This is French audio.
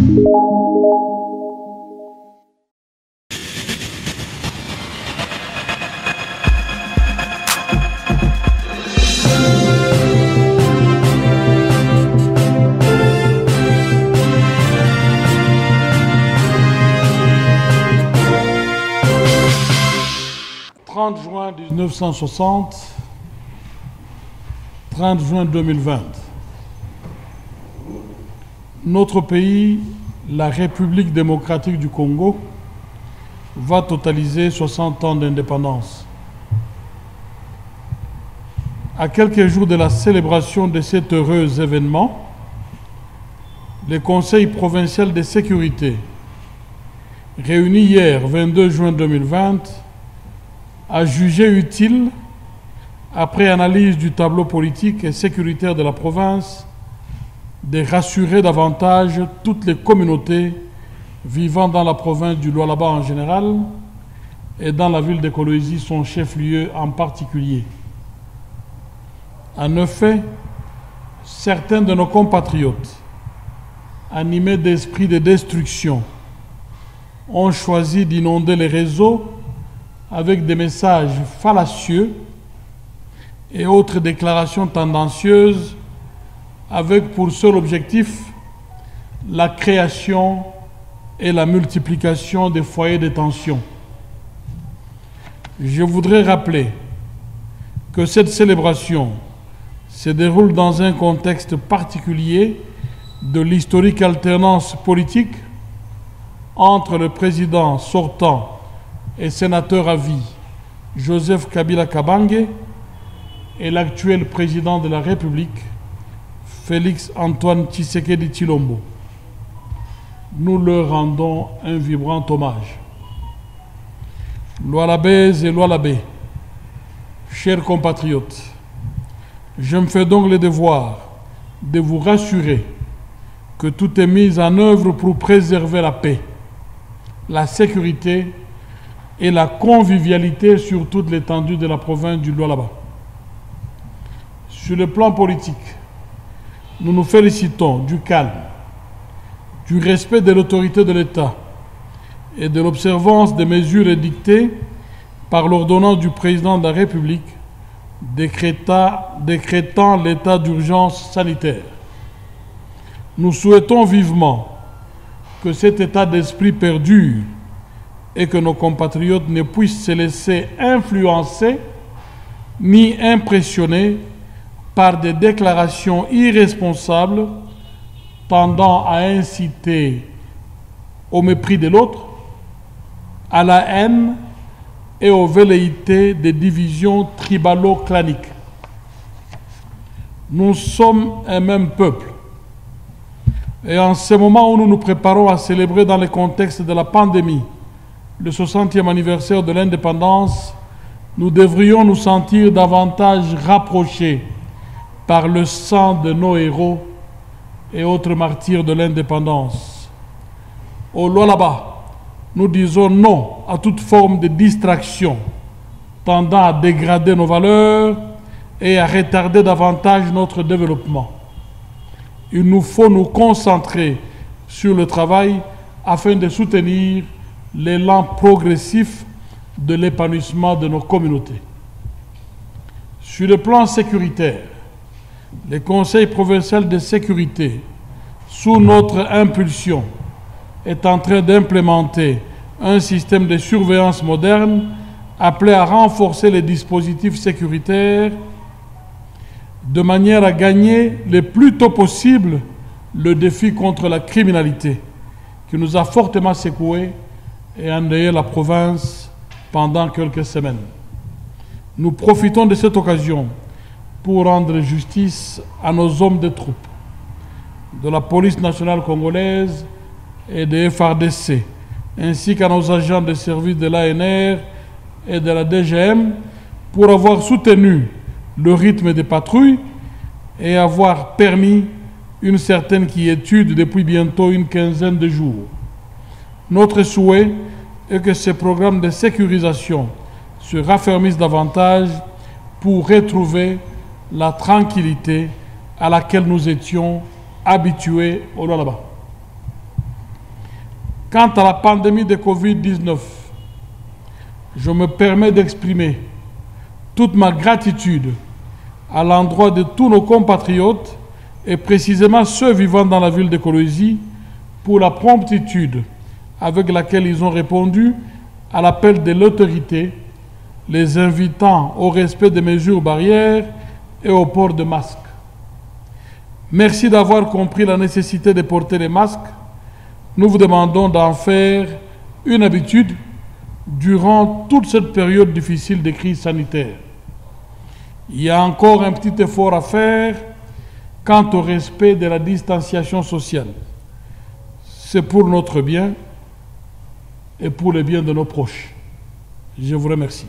« 30 juin 1960, 30 juin 2020. Notre pays, la République démocratique du Congo, va totaliser 60 ans d'indépendance. À quelques jours de la célébration de cet heureux événement, le Conseil provincial de sécurité, réuni hier 22 juin 2020, a jugé utile, après analyse du tableau politique et sécuritaire de la province, de rassurer davantage toutes les communautés vivant dans la province du Lualaba en général et dans la ville de Kolwezi, son chef-lieu en particulier. En effet, certains de nos compatriotes, animés d'esprit de destruction, ont choisi d'inonder les réseaux avec des messages fallacieux et autres déclarations tendancieuses avec pour seul objectif la création et la multiplication des foyers de tension. Je voudrais rappeler que cette célébration se déroule dans un contexte particulier de l'historique alternance politique entre le président sortant et sénateur à vie Joseph Kabila Kabange et l'actuel président de la République Félix Antoine Tshisekedi Tshilombo. Nous leur rendons un vibrant hommage. Lualabaises et Lualabais, chers compatriotes, je me fais donc le devoir de vous rassurer que tout est mis en œuvre pour préserver la paix, la sécurité et la convivialité sur toute l'étendue de la province du Lualaba. Sur le plan politique, nous nous félicitons du calme, du respect de l'autorité de l'État et de l'observance des mesures édictées par l'ordonnance du président de la République décrétant l'état d'urgence sanitaire. Nous souhaitons vivement que cet état d'esprit perdure et que nos compatriotes ne puissent se laisser influencer ni impressionner par des déclarations irresponsables tendant à inciter au mépris de l'autre, à la haine et aux velléités des divisions tribalo-claniques. Nous sommes un même peuple. Et en ce moment où nous nous préparons à célébrer dans le contexte de la pandémie le 60e anniversaire de l'indépendance, nous devrions nous sentir davantage rapprochés par le sang de nos héros et autres martyrs de l'indépendance. Au Lualaba, nous disons non à toute forme de distraction tendant à dégrader nos valeurs et à retarder davantage notre développement. Il nous faut nous concentrer sur le travail afin de soutenir l'élan progressif de l'épanouissement de nos communautés. Sur le plan sécuritaire, le Conseil provincial de sécurité, sous notre impulsion, est en train d'implémenter un système de surveillance moderne appelé à renforcer les dispositifs sécuritaires de manière à gagner le plus tôt possible le défi contre la criminalité qui nous a fortement secoués et endeuillé la province pendant quelques semaines. Nous profitons de cette occasion pour rendre justice à nos hommes de troupes, de la police nationale congolaise et des FARDC, ainsi qu'à nos agents de service de l'ANR et de la DGM pour avoir soutenu le rythme des patrouilles et avoir permis une certaine quiétude depuis bientôt une quinzaine de jours. Notre souhait est que ces programmes de sécurisation se raffermissent davantage pour retrouver la tranquillité à laquelle nous étions habitués au Lualaba. Quant à la pandémie de Covid-19, je me permets d'exprimer toute ma gratitude à l'endroit de tous nos compatriotes et précisément ceux vivant dans la ville de Kolwezi pour la promptitude avec laquelle ils ont répondu à l'appel de l'autorité, les invitant au respect des mesures barrières et au port de masques. Merci d'avoir compris la nécessité de porter les masques. Nous vous demandons d'en faire une habitude durant toute cette période difficile de crise sanitaire. Il y a encore un petit effort à faire quant au respect de la distanciation sociale. C'est pour notre bien et pour le bien de nos proches. Je vous remercie.